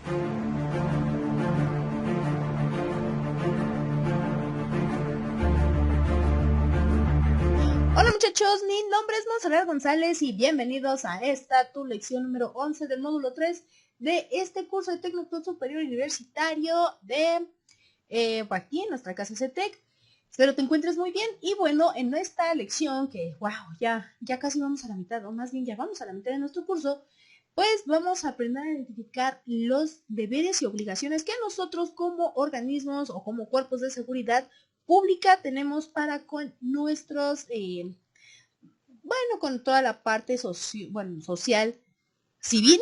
Hola muchachos, mi nombre es Monserrat González y bienvenidos a esta tu lección número 11 del módulo 3 de este curso de Técnico Superior Universitario de aquí en nuestra casa CETEC. Espero te encuentres muy bien y bueno, en esta lección que wow, ya casi vamos a la mitad, o más bien ya vamos a la mitad de nuestro curso, pues vamos a aprender a identificar los deberes y obligaciones que nosotros como organismos o como cuerpos de seguridad pública tenemos para con nuestros, con toda la parte social, civil,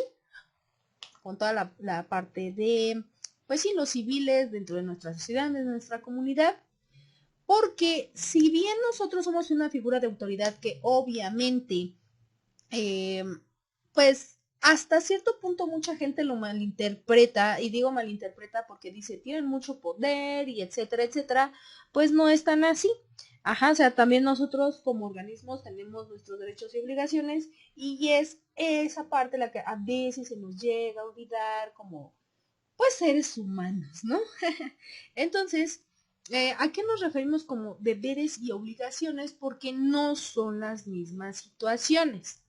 con toda la parte de, pues sí, los civiles dentro de nuestra sociedad, de nuestra comunidad, porque si bien nosotros somos una figura de autoridad que obviamente, pues hasta cierto punto mucha gente lo malinterpreta, y digo malinterpreta porque dice, tienen mucho poder y etcétera, etcétera, pues no es tan así. Ajá, o sea, también nosotros como organismos tenemos nuestros derechos y obligaciones y es esa parte la que a veces se nos llega a olvidar como, pues, seres humanos, ¿no? Entonces, ¿a qué nos referimos como deberes y obligaciones? Porque no son las mismas situaciones.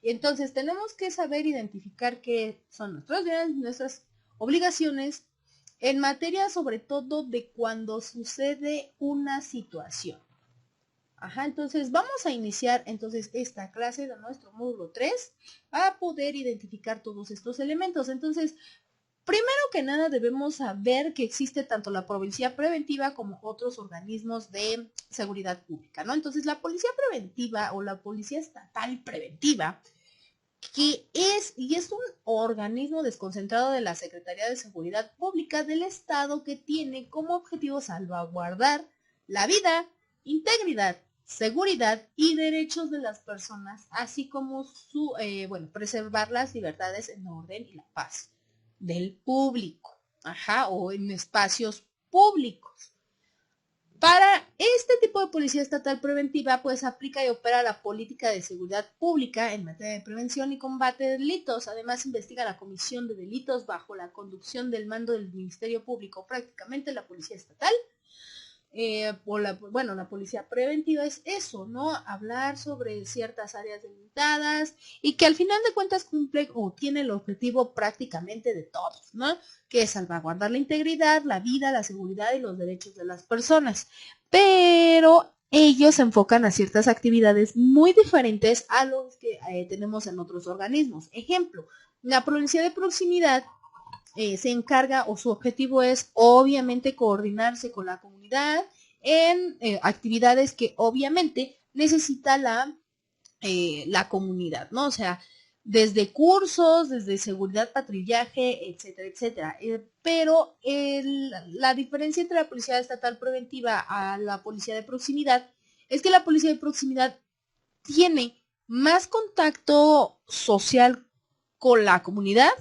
Entonces, tenemos que saber identificar qué son nuestros deberes, nuestras obligaciones, en materia sobre todo de cuando sucede una situación. Ajá, entonces vamos a iniciar entonces esta clase de nuestro módulo 3 a poder identificar todos estos elementos. Entonces, primero que nada debemos saber que existe tanto la policía preventiva como otros organismos de seguridad pública, ¿no? Entonces, la policía preventiva o la policía estatal preventiva, que es un organismo desconcentrado de la Secretaría de Seguridad Pública del Estado que tiene como objetivo salvaguardar la vida, integridad, seguridad y derechos de las personas, así como preservar las libertades en orden y la paz del público, o en espacios públicos. Para este tipo de policía estatal preventiva, pues aplica y opera la política de seguridad pública en materia de prevención y combate de delitos. Además, investiga la comisión de delitos bajo la conducción del mando del Ministerio Público, prácticamente la policía estatal. La policía preventiva es eso, ¿no? Hablar sobre ciertas áreas delimitadas y que al final de cuentas cumple o tiene el objetivo prácticamente de todos, ¿no? Que es salvaguardar la integridad, la vida, la seguridad y los derechos de las personas. Pero ellos se enfocan a ciertas actividades muy diferentes a los que tenemos en otros organismos. Ejemplo, la policía de proximidad se encarga o su objetivo es obviamente coordinarse con la comunidad en actividades que obviamente necesita la comunidad, ¿no? O sea, desde cursos, desde seguridad, patrullaje, etcétera, etcétera. Pero la diferencia entre la policía estatal preventiva a la policía de proximidad es que la policía de proximidad tiene más contacto social con la comunidad,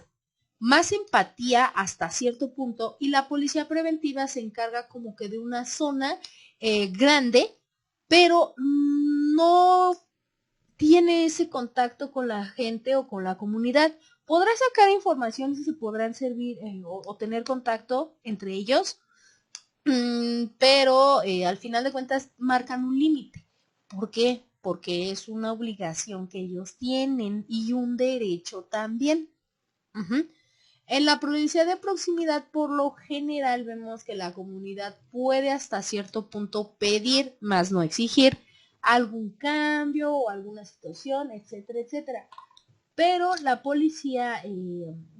más empatía hasta cierto punto, y la policía preventiva se encarga como que de una zona grande, pero no tiene ese contacto con la gente o con la comunidad. Podrá sacar información y se podrán servir o tener contacto entre ellos, pero al final de cuentas marcan un límite. ¿Por qué? Porque es una obligación que ellos tienen y un derecho también. En la policía de proximidad, por lo general, vemos que la comunidad puede hasta cierto punto pedir, más no exigir, algún cambio o alguna situación, etcétera, etcétera. Pero la policía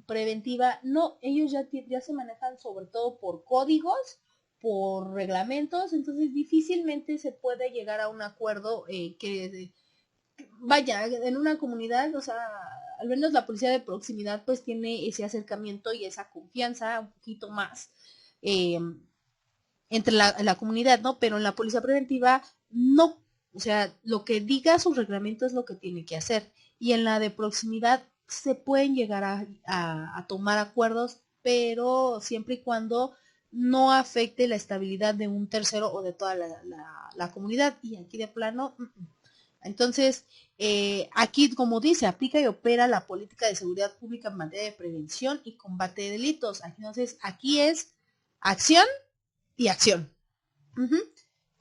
preventiva, no, ellos ya se manejan sobre todo por códigos, por reglamentos, entonces difícilmente se puede llegar a un acuerdo vaya, en una comunidad, o sea, al menos la policía de proximidad pues tiene ese acercamiento y esa confianza un poquito más eh, entre la comunidad, ¿no? Pero en la policía preventiva no, o sea, lo que diga su reglamento es lo que tiene que hacer. Y en la de proximidad se pueden llegar a tomar acuerdos, pero siempre y cuando no afecte la estabilidad de un tercero o de toda la comunidad. Y aquí de plano, Entonces, aquí, como dice, aplica y opera la política de seguridad pública en materia de prevención y combate de delitos. Entonces, aquí es acción y acción.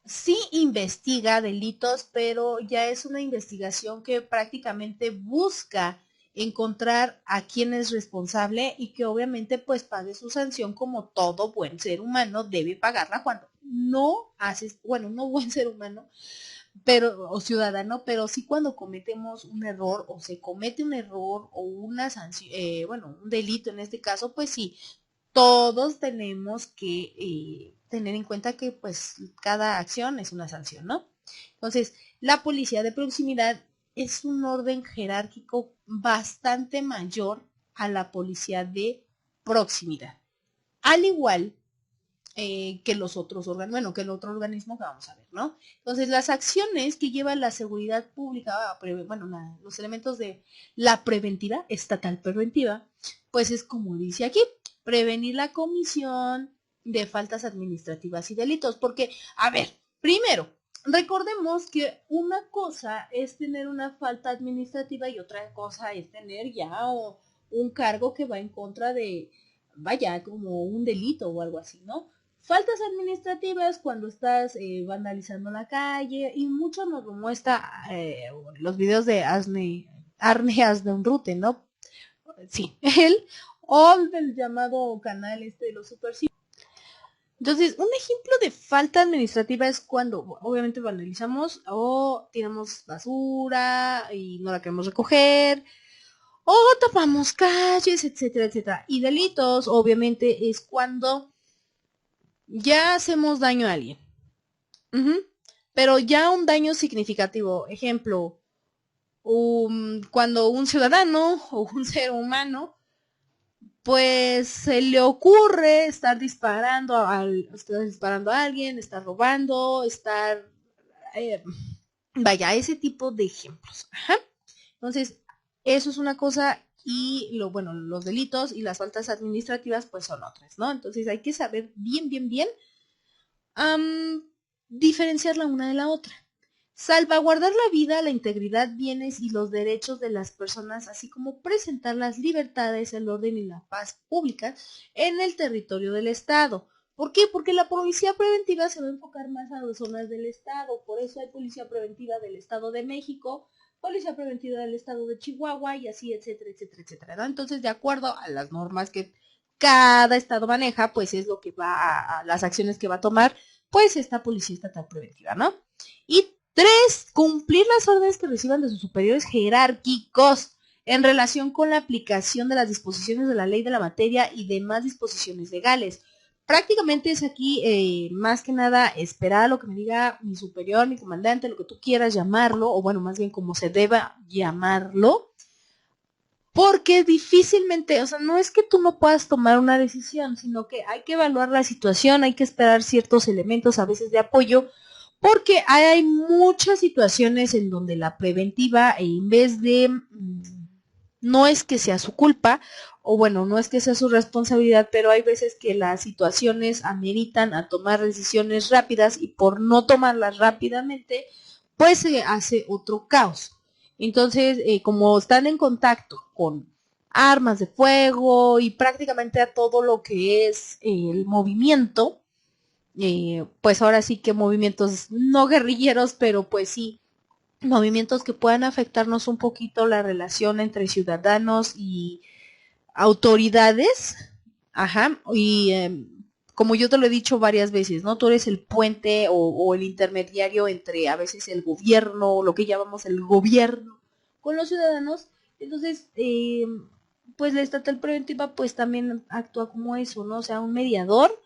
Sí investiga delitos, pero ya es una investigación que prácticamente busca encontrar a quién es responsable y que obviamente pues pague su sanción como todo buen ser humano debe pagarla cuando no haces, bueno, no buen ser humano, pero o ciudadano, pero sí cuando cometemos un error o se comete un error o una sanción, bueno, un delito en este caso, pues sí, todos tenemos que tener en cuenta que pues cada acción es una sanción, ¿no? Entonces, la policía de proximidad es un orden jerárquico bastante mayor a la policía de proximidad. Al igual que los otros órganos, bueno, que el otro organismo que vamos a ver, ¿no? Entonces, las acciones que lleva la seguridad pública, bueno, los elementos de la preventiva, estatal preventiva, pues es como dice aquí, prevenir la comisión de faltas administrativas y delitos, porque, a ver, primero, recordemos que una cosa es tener una falta administrativa y otra cosa es tener ya un cargo que va en contra de, vaya, como un delito o algo así, ¿no? Faltas administrativas cuando estás vandalizando la calle y mucho nos lo muestra los videos de Arne Asdenrute, ¿no? Sí, él o del llamado canal de los Super C. Entonces, un ejemplo de falta administrativa es cuando obviamente vandalizamos o tiramos basura y no la queremos recoger o tapamos calles, etcétera, etcétera. Y delitos, obviamente, es cuando ya hacemos daño a alguien. Pero ya un daño significativo. Ejemplo, cuando un ciudadano o un ser humano pues se le ocurre estar disparando a alguien, estar robando, estar vaya, ese tipo de ejemplos. Ajá. Entonces, eso es una cosa y los delitos y las faltas administrativas pues son otras, ¿no? Entonces hay que saber bien, bien, bien diferenciar la una de la otra. Salvaguardar la vida, la integridad, bienes y los derechos de las personas, así como presentar las libertades, el orden y la paz pública en el territorio del Estado. ¿Por qué? Porque la policía preventiva se va a enfocar más a las zonas del Estado. Por eso hay policía preventiva del Estado de México, policía preventiva del Estado de Chihuahua y así, etcétera, etcétera, etcétera, ¿no? Entonces, de acuerdo a las normas que cada estado maneja, pues es lo que va a las acciones que va a tomar, pues esta policía estatal preventiva, ¿no? Y 3. Cumplir las órdenes que reciban de sus superiores jerárquicos en relación con la aplicación de las disposiciones de la ley de la materia y demás disposiciones legales. Prácticamente es aquí, más que nada, esperar a lo que me diga mi superior, mi comandante, lo que tú quieras llamarlo, o bueno, más bien como se deba llamarlo, porque difícilmente, o sea, no es que tú no puedas tomar una decisión, sino que hay que evaluar la situación, hay que esperar ciertos elementos a veces de apoyo, porque hay muchas situaciones en donde la preventiva, en vez de, no es que sea su culpa, o bueno, no es que sea su responsabilidad, pero hay veces que las situaciones ameritan a tomar decisiones rápidas y por no tomarlas rápidamente, pues se hace otro caos. Entonces, como están en contacto con armas de fuego y prácticamente a todo lo que es el movimiento, pues ahora sí que movimientos no guerrilleros, pero pues sí, movimientos que puedan afectarnos un poquito la relación entre ciudadanos y autoridades, ajá, y como yo te lo he dicho varias veces, ¿no? Tú eres el puente o el intermediario entre a veces el gobierno, lo que llamamos el gobierno, con los ciudadanos. Entonces, pues la estatal preventiva pues también actúa como eso, ¿no? O sea, un mediador,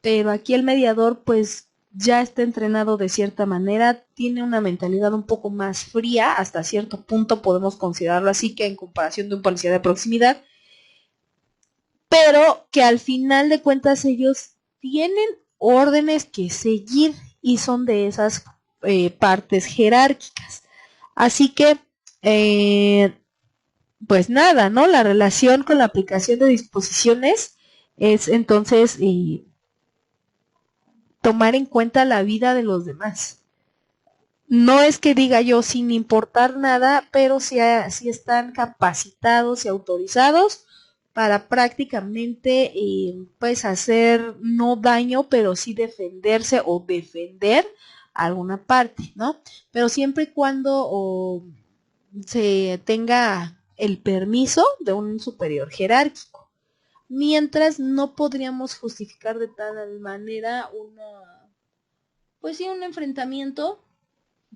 pero aquí el mediador pues ya está entrenado de cierta manera, tiene una mentalidad un poco más fría, hasta cierto punto podemos considerarlo así, que en comparación de un policía de proximidad, pero que al final de cuentas ellos tienen órdenes que seguir y son de esas partes jerárquicas. Así que, pues nada, ¿no? La relación con la aplicación de disposiciones es entonces tomar en cuenta la vida de los demás. no es que diga yo sin importar nada, pero sí están capacitados y autorizados para prácticamente pues hacer no daño, pero sí defenderse o defender alguna parte, ¿no? Pero siempre y cuando se tenga el permiso de un superior jerárquico. Mientras no podríamos justificar de tal manera pues sí, un enfrentamiento,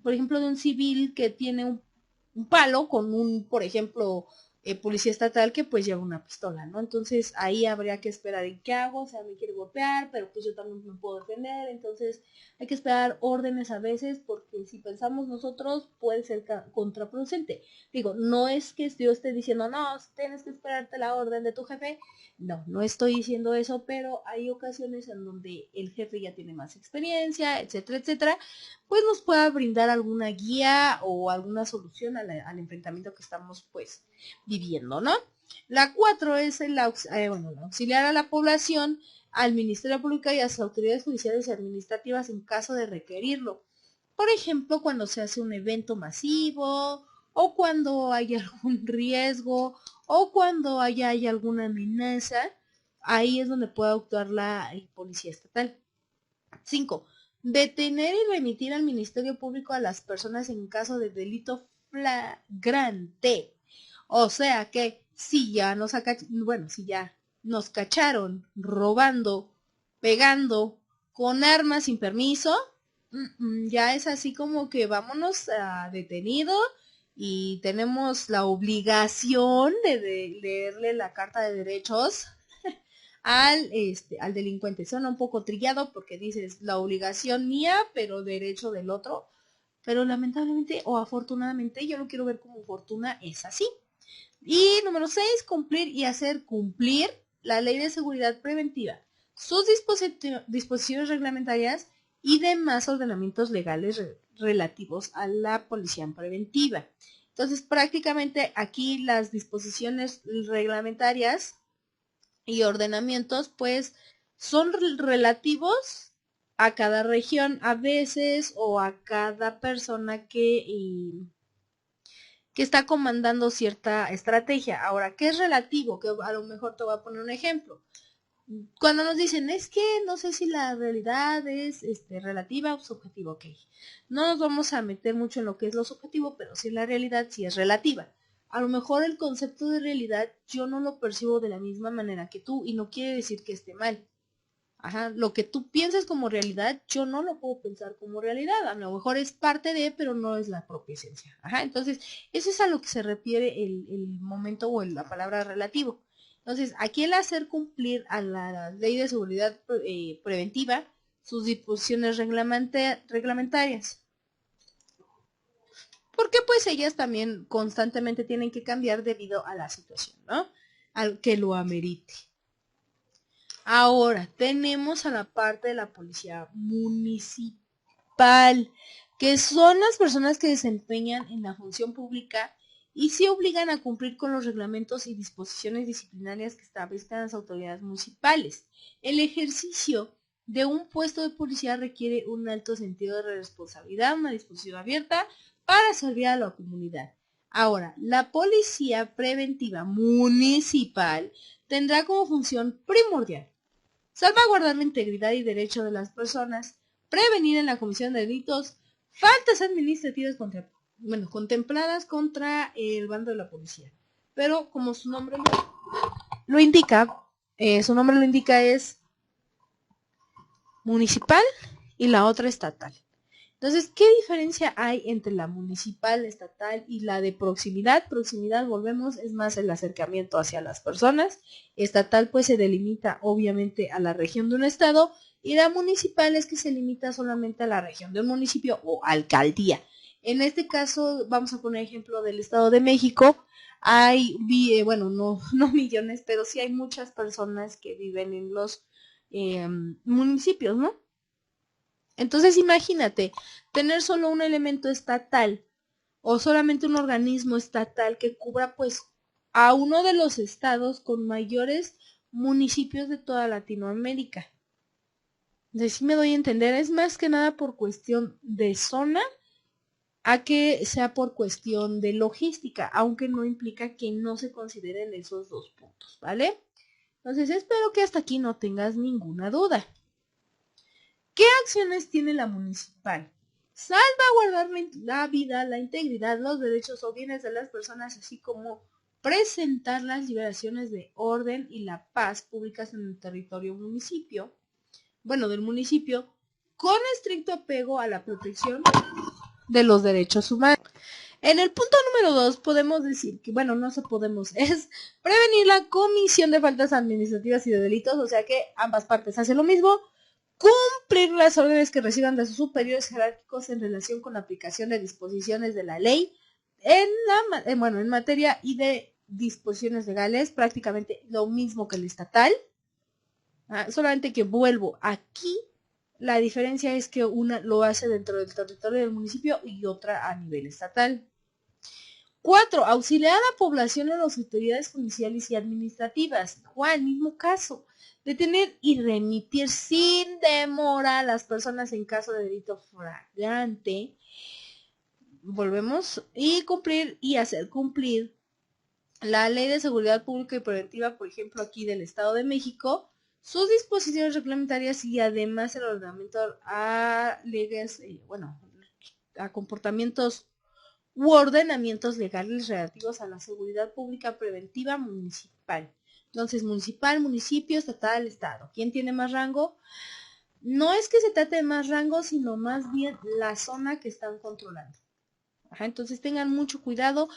por ejemplo, de un civil que tiene un palo con un, por ejemplo, policía estatal que pues lleva una pistola, ¿no? Entonces ahí habría que esperar en qué hago, o sea, me quiere golpear, pero pues yo también me puedo defender, entonces hay que esperar órdenes a veces porque si pensamos nosotros puede ser contraproducente. Digo, no es que yo esté diciendo, no, tienes que esperarte la orden de tu jefe, no estoy diciendo eso, pero hay ocasiones en donde el jefe ya tiene más experiencia, etcétera, etcétera, pues nos pueda brindar alguna guía o alguna solución al enfrentamiento que estamos pues viviendo, ¿no? La 4 es el auxiliar a la población, al Ministerio Público y a las autoridades judiciales y administrativas en caso de requerirlo. Por ejemplo, cuando se hace un evento masivo o cuando hay algún riesgo o cuando hay alguna amenaza, ahí es donde puede actuar la policía estatal. 5. Detener y remitir al Ministerio Público a las personas en caso de delito flagrante. O sea que si ya si ya nos cacharon robando, pegando con armas sin permiso, ya es así como que vámonos a detenido y tenemos la obligación de leerle la Carta de Derechos al delincuente. Suena un poco trillado porque dices la obligación mía, pero derecho del otro. Pero lamentablemente o afortunadamente, yo lo quiero ver como fortuna, es así. Y número 6, cumplir y hacer cumplir la ley de seguridad preventiva, sus disposiciones reglamentarias y demás ordenamientos legales relativos a la policía preventiva. Entonces, prácticamente aquí las disposiciones reglamentarias y ordenamientos pues son relativos a cada región a veces o a cada persona que está comandando cierta estrategia. Ahora, ¿qué es relativo? Que a lo mejor te voy a poner un ejemplo. Cuando nos dicen, es que no sé si la realidad es relativa o subjetiva, ok. No nos vamos a meter mucho en lo que es lo subjetivo, pero sí la realidad sí es relativa. A lo mejor el concepto de realidad yo no lo percibo de la misma manera que tú y no quiere decir que esté mal. Ajá, lo que tú piensas como realidad, yo no lo puedo pensar como realidad. A lo mejor es parte de, pero no es la propia esencia. Ajá, entonces, eso es a lo que se refiere el momento o la palabra relativo. Entonces, aquí el hacer cumplir a la ley de seguridad preventiva sus disposiciones reglamentarias. Porque pues ellas también constantemente tienen que cambiar debido a la situación, ¿no? Al que lo amerite. Ahora, tenemos a la parte de la policía municipal, que son las personas que desempeñan en la función pública y se obligan a cumplir con los reglamentos y disposiciones disciplinarias que establezcan las autoridades municipales. El ejercicio de un puesto de policía requiere un alto sentido de responsabilidad, una disposición abierta para servir a la comunidad. Ahora, la policía preventiva municipal tendrá como función primordial salvaguardar la integridad y derecho de las personas, prevenir en la comisión de delitos, faltas administrativas contempladas contra el bando de la policía. Pero como su nombre lo indica, es municipal y la otra estatal. Entonces, ¿qué diferencia hay entre la municipal, estatal y la de proximidad? Proximidad, volvemos, es más el acercamiento hacia las personas. Estatal, pues se delimita obviamente a la región de un estado y la municipal es que se limita solamente a la región de un municipio o alcaldía. En este caso, vamos a poner ejemplo del Estado de México. Hay, no millones, pero sí hay muchas personas que viven en los municipios, ¿no? Entonces imagínate, tener solo un elemento estatal o solamente un organismo estatal que cubra pues a uno de los estados con mayores municipios de toda Latinoamérica. Entonces sí me doy a entender, es más que nada por cuestión de zona a que sea por cuestión de logística, aunque no implica que no se consideren esos dos puntos, ¿vale? Entonces espero que hasta aquí no tengas ninguna duda. ¿Qué acciones tiene la municipal? Salvaguardar la vida, la integridad, los derechos o bienes de las personas, así como presentar las liberaciones de orden y la paz públicas en el territorio del municipio, con estricto apego a la protección de los derechos humanos. En el punto número 2 podemos decir que, es prevenir la comisión de faltas administrativas y de delitos, o sea que ambas partes hacen lo mismo, cumplir las órdenes que reciban de sus superiores jerárquicos en relación con la aplicación de disposiciones de la ley en materia y de disposiciones legales, prácticamente lo mismo que el estatal, solamente que vuelvo aquí. La diferencia es que una lo hace dentro del territorio del municipio y otra a nivel estatal. 4. Auxiliar a la población en las autoridades judiciales y administrativas. Igual, mismo caso. Detener y remitir sin demora a las personas en caso de delito flagrante. Volvemos. Y cumplir y hacer cumplir la Ley de Seguridad Pública y Preventiva, por ejemplo, aquí del Estado de México, sus disposiciones reglamentarias y además el ordenamiento a leyes, a comportamientos u ordenamientos legales relativos a la seguridad pública preventiva municipal. Entonces, municipal, municipio, estatal, estado. ¿Quién tiene más rango? No es que se trate de más rango, sino más bien la zona que están controlando. Entonces tengan mucho cuidado.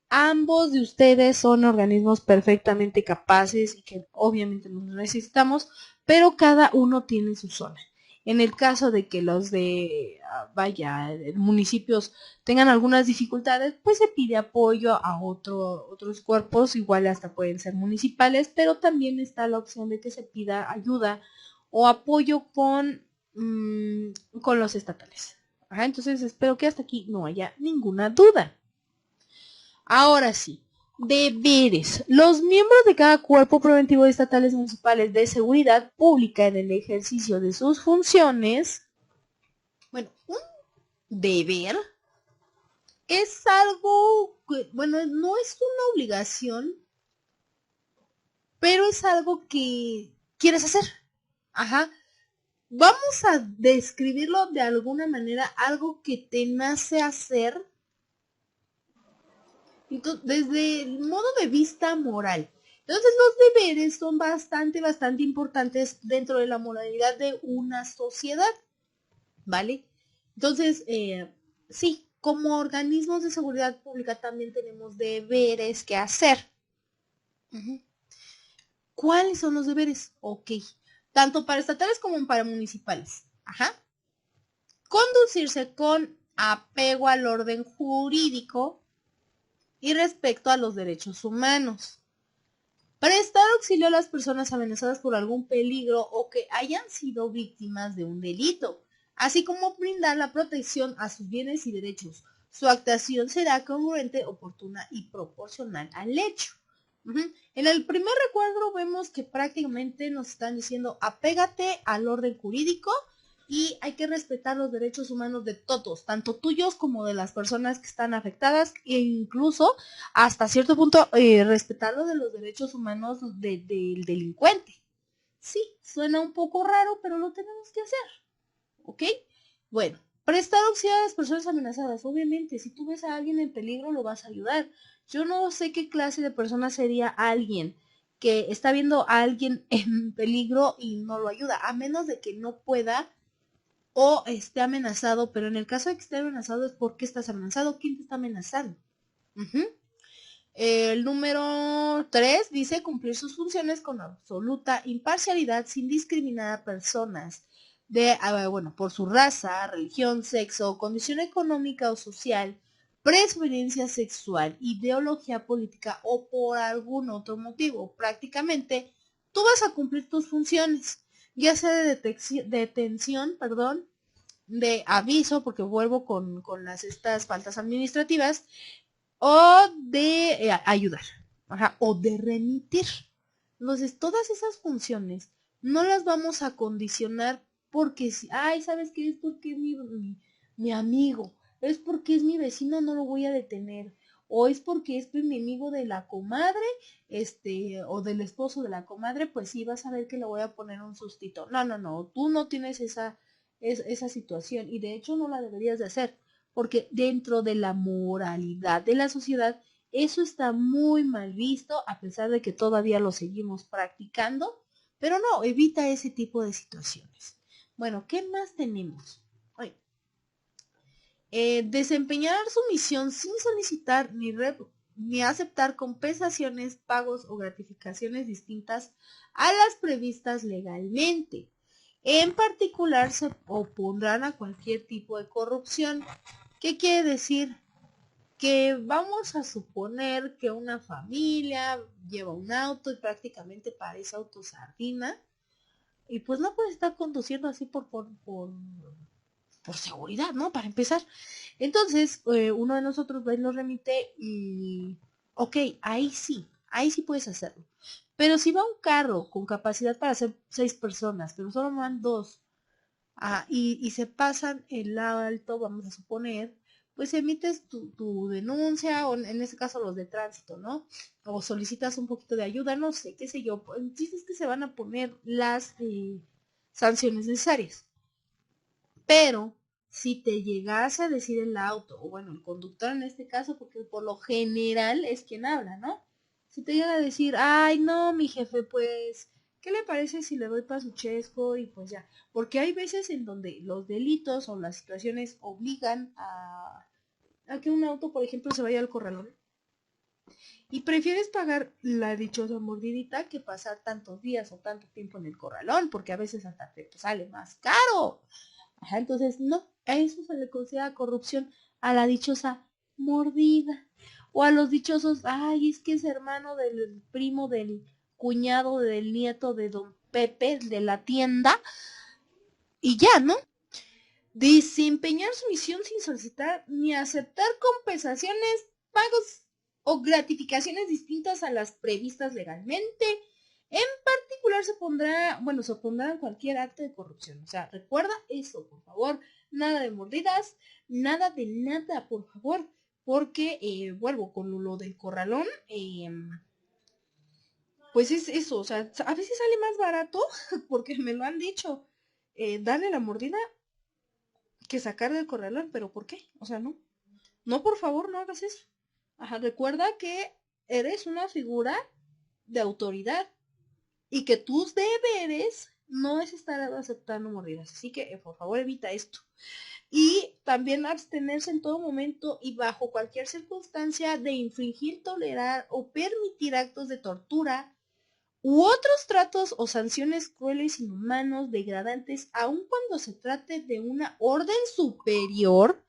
Ambos de ustedes son organismos perfectamente capaces y que obviamente nos necesitamos, pero cada uno tiene su zona. En el caso de que los de, municipios tengan algunas dificultades, pues se pide apoyo a otros cuerpos, igual hasta pueden ser municipales, pero también está la opción de que se pida ayuda o apoyo con los estatales. Entonces espero que hasta aquí no haya ninguna duda. Ahora sí, deberes. Los miembros de cada cuerpo preventivo de estatales municipales de seguridad pública en el ejercicio de sus funciones. Un deber es algo que, no es una obligación, pero es algo que quieres hacer. Vamos a describirlo de alguna manera, algo que te nace hacer. Entonces, desde el modo de vista moral. Entonces, los deberes son bastante importantes dentro de la moralidad de una sociedad, ¿vale? Entonces, sí, como organismos de seguridad pública también tenemos deberes que hacer. ¿Cuáles son los deberes? Ok, tanto para estatales como para municipales. Conducirse con apego al orden jurídico y respecto a los derechos humanos. Prestar auxilio a las personas amenazadas por algún peligro o que hayan sido víctimas de un delito, así como brindar la protección a sus bienes y derechos. Su actuación será congruente, oportuna y proporcional al hecho. En el primer recuadro vemos que prácticamente nos están diciendo apégate al orden jurídico y hay que respetar los derechos humanos de todos, tanto tuyos como de las personas que están afectadas e incluso hasta cierto punto respetar los de los derechos humanos del delincuente. Sí, suena un poco raro, pero lo tenemos que hacer. ¿Ok? Bueno, prestar auxilio a las personas amenazadas. Obviamente, si tú ves a alguien en peligro, lo vas a ayudar. Yo no sé qué clase de persona sería alguien que está viendo a alguien en peligro y no lo ayuda, a menos de que no pueda o esté amenazado, pero en el caso de que esté amenazado es porque estás amenazado, ¿quién te está amenazando? El número 3 dice cumplir sus funciones con absoluta imparcialidad sin discriminar a personas por su raza, religión, sexo, condición económica o social, preferencia sexual, ideología política o por algún otro motivo. Prácticamente tú vas a cumplir tus funciones, ya sea de detención, de aviso, porque vuelvo con estas faltas administrativas, o de ayudar, o de remitir. Entonces, todas esas funciones no las vamos a condicionar porque si, ¿sabes qué? Es porque es mi amigo. es porque es mi vecino, no lo voy a detener, o es porque es tu enemigo de la comadre, o del esposo de la comadre, pues sí, vas a ver que le voy a poner un sustito. No, no, no, tú no tienes esa situación y de hecho no la deberías de hacer, porque dentro de la moralidad de la sociedad, eso está muy mal visto, a pesar de que todavía lo seguimos practicando, pero no, evita ese tipo de situaciones. Bueno, ¿qué más tenemos? Ay, desempeñar su misión sin solicitar ni aceptar compensaciones, pagos o gratificaciones distintas a las previstas legalmente. En particular, se opondrán a cualquier tipo de corrupción. ¿Qué quiere decir? Que vamos a suponer que una familia lleva un auto y prácticamente parece autosardina y pues no puede estar conduciendo así por seguridad, ¿no? Para empezar. Entonces, uno de nosotros va y lo remite y, ok, ahí sí puedes hacerlo. Pero si va un carro con capacidad para hacer 6 personas, pero solo van 2, y se pasan el alto, vamos a suponer, pues emites tu denuncia, o en este caso los de tránsito, ¿no? O solicitas un poquito de ayuda, no sé, qué sé yo. El chiste es que se van a poner las sanciones necesarias. Pero si te llegase a decir el auto, o bueno, el conductor en este caso, porque por lo general es quien habla, ¿no? Si te llega a decir, ay, no, mi jefe, pues, ¿qué le parece si le doy para su chesco? Y pues ya, porque hay veces en donde los delitos o las situaciones obligan a que un auto, por ejemplo, se vaya al corralón. Y prefieres pagar la dichosa mordidita que pasar tantos días o tanto tiempo en el corralón, porque a veces hasta te sale más caro. Ajá, entonces, no, a eso se le considera corrupción, a la dichosa mordida. O a los dichosos, ay, es que es hermano del primo, del cuñado, del nieto de don Pepe, de la tienda, y ya, ¿no? Desempeñar su misión sin solicitar ni aceptar compensaciones, pagos o gratificaciones distintas a las previstas legalmente. En particular se opondrá cualquier acto de corrupción. O sea, recuerda eso, por favor. Nada de mordidas, nada de nada, por favor. Porque, vuelvo con lo del corralón, pues es eso. O sea, a veces sale más barato, porque me lo han dicho, darle la mordida que sacar del corralón. ¿Pero por qué? O sea, no. No, por favor, no hagas eso. Ajá, recuerda que eres una figura de autoridad y que tus deberes no es estar aceptando mordidas. Así que, por favor, evita esto. Y también abstenerse en todo momento y bajo cualquier circunstancia de infringir, tolerar o permitir actos de tortura u otros tratos o sanciones crueles, inhumanos, degradantes, aun cuando se trate de una orden superior,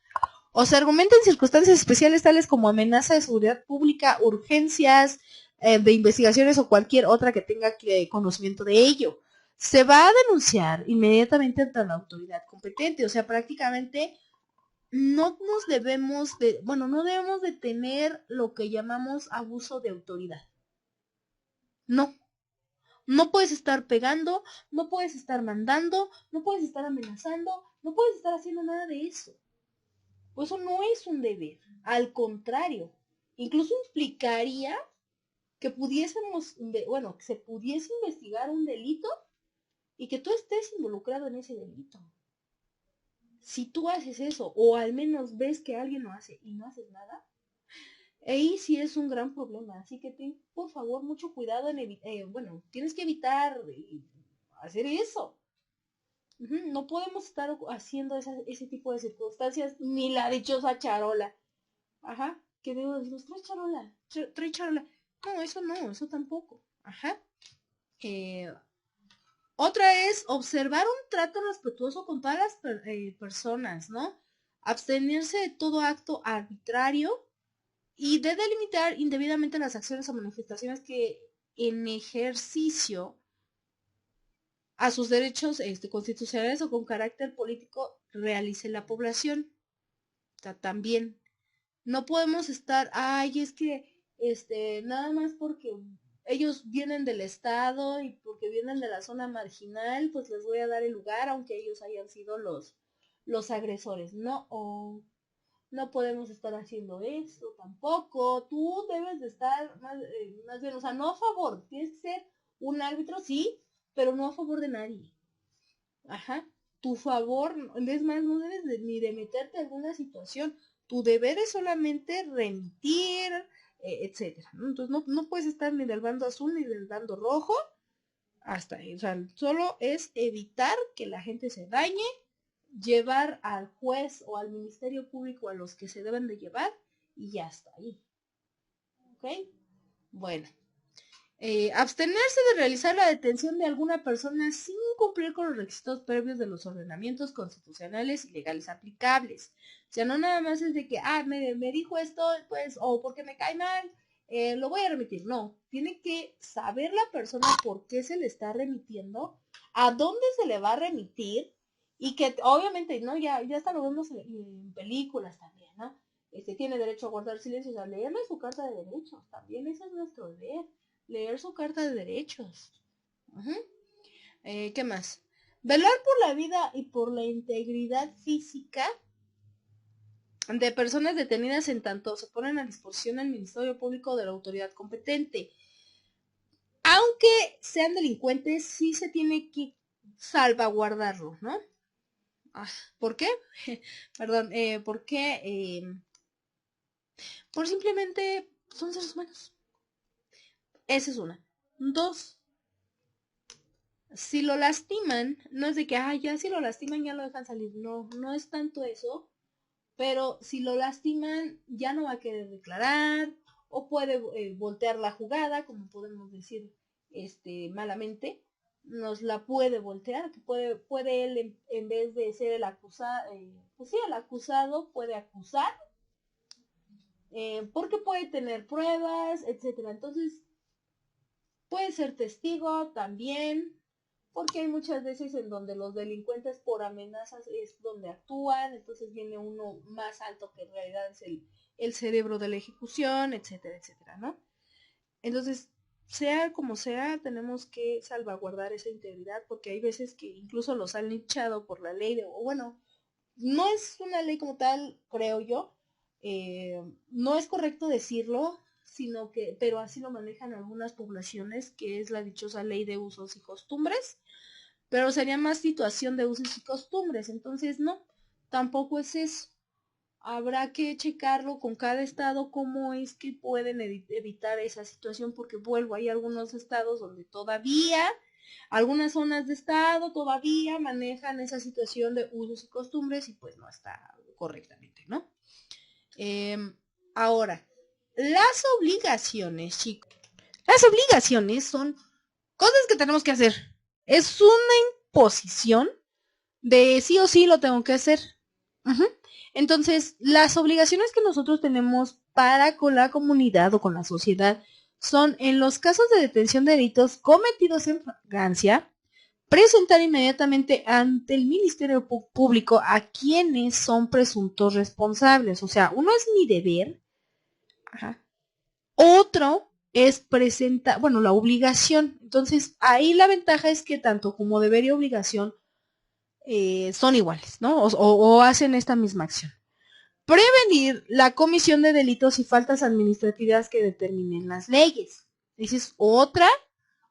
o se argumenta en circunstancias especiales tales como amenaza de seguridad pública, urgencias de investigaciones o cualquier otra que tenga conocimiento de ello. Se va a denunciar inmediatamente ante la autoridad competente. O sea, prácticamente no debemos de tener lo que llamamos abuso de autoridad. No. No puedes estar pegando, no puedes estar mandando, no puedes estar amenazando, no puedes estar haciendo nada de eso. Pues eso no es un deber, al contrario, incluso implicaría que que se pudiese investigar un delito y que tú estés involucrado en ese delito. Si tú haces eso, o al menos ves que alguien lo hace y no haces nada, ahí sí es un gran problema. Así que ten, por favor, mucho cuidado tienes que evitar hacer eso. No podemos estar haciendo ese tipo de circunstancias, ni la dichosa charola. Ajá, que debo decirnos, trae charola, trae charola. No, eso tampoco. Ajá. Eh, Otra es observar un trato respetuoso con todas las personas, ¿no? Abstenerse de todo acto arbitrario y de delimitar indebidamente las acciones o manifestaciones que en ejercicio a sus derechos constitucionales o con carácter político realice la población. O sea, también no podemos estar, ay, es que nada más porque ellos vienen del estado y porque vienen de la zona marginal, pues les voy a dar el lugar, aunque ellos hayan sido los agresores. No, no podemos estar haciendo esto tampoco, tú debes de estar más bien, o sea, no a favor, tienes que ser un árbitro, sí, pero no a favor de nadie. Ajá, tu favor, es más, no debes ni de meterte en alguna situación, tu deber es solamente remitir, etcétera, ¿no? Entonces no puedes estar ni del bando azul ni del bando rojo, hasta ahí, o sea, solo es evitar que la gente se dañe, llevar al juez o al ministerio público a los que se deben de llevar y ya está ahí. ¿Ok? Bueno. Abstenerse de realizar la detención de alguna persona sin cumplir con los requisitos previos de los ordenamientos constitucionales y legales aplicables. O sea, no nada más es de que, me dijo esto, pues, o porque me cae mal, lo voy a remitir. No, tiene que saber la persona por qué se le está remitiendo, a dónde se le va a remitir, y que obviamente, ¿no? Ya hasta lo vemos en películas también, ¿no? Tiene derecho a guardar silencio, o sea, leerle su carta de derechos, también ese es nuestro deber, leer su carta de derechos. ¿Qué más? Velar por la vida y por la integridad física de personas detenidas en tanto se ponen a disposición del Ministerio Público de la autoridad competente. Aunque sean delincuentes, sí se tiene que salvaguardarlo, ¿no? ¿Por qué? Perdón, ¿por qué? Por simplemente son seres humanos. Esa es una. Dos, si lo lastiman, no es de que, ya si lo lastiman ya lo dejan salir. No, no es tanto eso. Pero si lo lastiman, ya no va a querer declarar, o puede voltear la jugada, como podemos decir malamente, nos la puede voltear, que puede él en vez de ser el acusado, pues sí, el acusado puede acusar, porque puede tener pruebas, etcétera. Entonces, puede ser testigo también, porque hay muchas veces en donde los delincuentes por amenazas es donde actúan, entonces viene uno más alto que en realidad es el cerebro de la ejecución, etcétera, etcétera, ¿no? Entonces, sea como sea, tenemos que salvaguardar esa integridad, porque hay veces que incluso los han linchado por la ley, o bueno, no es una ley como tal, creo yo, no es correcto decirlo, sino que, pero así lo manejan algunas poblaciones, que es la dichosa ley de usos y costumbres, pero sería más situación de usos y costumbres, entonces no, tampoco es eso. Habrá que checarlo con cada estado cómo es que pueden evitar esa situación, porque vuelvo, hay algunos estados donde todavía, algunas zonas de estado todavía manejan esa situación de usos y costumbres y pues no está correctamente, ¿no? Ahora, las obligaciones, chicos. Las obligaciones son cosas que tenemos que hacer. Es una imposición de sí o sí lo tengo que hacer. Entonces, las obligaciones que nosotros tenemos para con la comunidad o con la sociedad son, en los casos de detención de delitos cometidos en flagrancia, presentar inmediatamente ante el Ministerio Público a quienes son presuntos responsables. O sea, uno es mi deber. Otro es presentar, bueno, la obligación. Entonces, ahí la ventaja es que tanto como deber y obligación son iguales, ¿no? O hacen esta misma acción. Prevenir la comisión de delitos y faltas administrativas que determinen las leyes. Esa es otra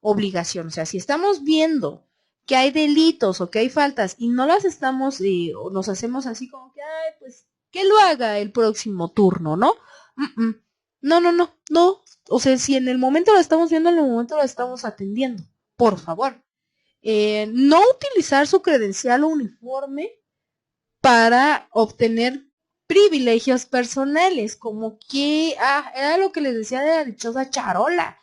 obligación. O sea, si estamos viendo que hay delitos o que hay faltas y no las estamos, o nos hacemos así como que, pues, que lo haga el próximo turno, ¿no? No. O sea, si en el momento lo estamos viendo, en el momento lo estamos atendiendo. Por favor. No utilizar su credencial o uniforme para obtener privilegios personales, como que, era lo que les decía de la dichosa charola.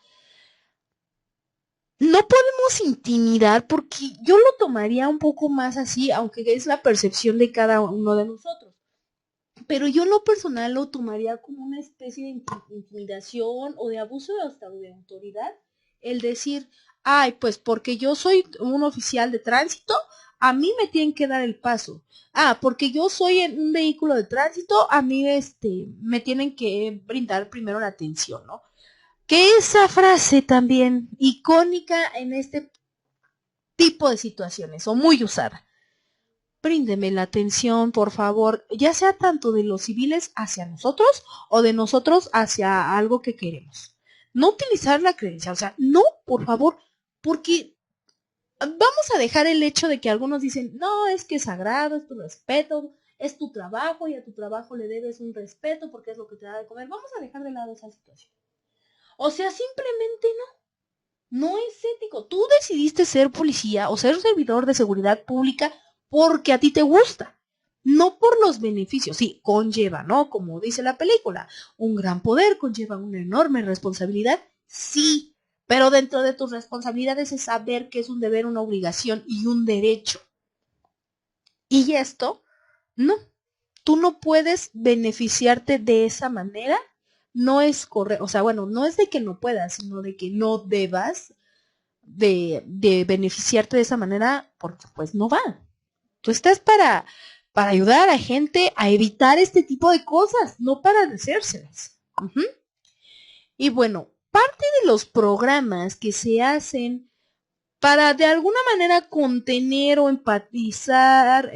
No podemos intimidar, porque yo lo tomaría un poco más así, aunque es la percepción de cada uno de nosotros. Pero yo en lo personal lo tomaría como una especie de intimidación o de abuso hasta de autoridad, el decir, pues porque yo soy un oficial de tránsito, a mí me tienen que dar el paso. Porque yo soy en un vehículo de tránsito, a mí me tienen que brindar primero la atención, ¿no? Que esa frase también icónica en este tipo de situaciones, o muy usada. bríndeme la atención, por favor, ya sea tanto de los civiles hacia nosotros o de nosotros hacia algo que queremos. No utilizar la credencial, o sea, no, por favor, porque vamos a dejar el hecho de que algunos dicen, no, es que es sagrado, es tu respeto, es tu trabajo y a tu trabajo le debes un respeto porque es lo que te da de comer. Vamos a dejar de lado esa situación. O sea, simplemente no es ético. Tú decidiste ser policía o ser servidor de seguridad pública porque a ti te gusta, no por los beneficios. Sí, conlleva, ¿no? Como dice la película, un gran poder conlleva una enorme responsabilidad, sí, pero dentro de tus responsabilidades es saber que es un deber, una obligación y un derecho. Y esto, no, tú no puedes beneficiarte de esa manera, no es correcto, o sea, bueno, no es de que no puedas, sino de que no debas de beneficiarte de esa manera porque pues no va. Tú estás para ayudar a gente a evitar este tipo de cosas, no para hacérselas. Y bueno, parte de los programas que se hacen para de alguna manera contener o empatizar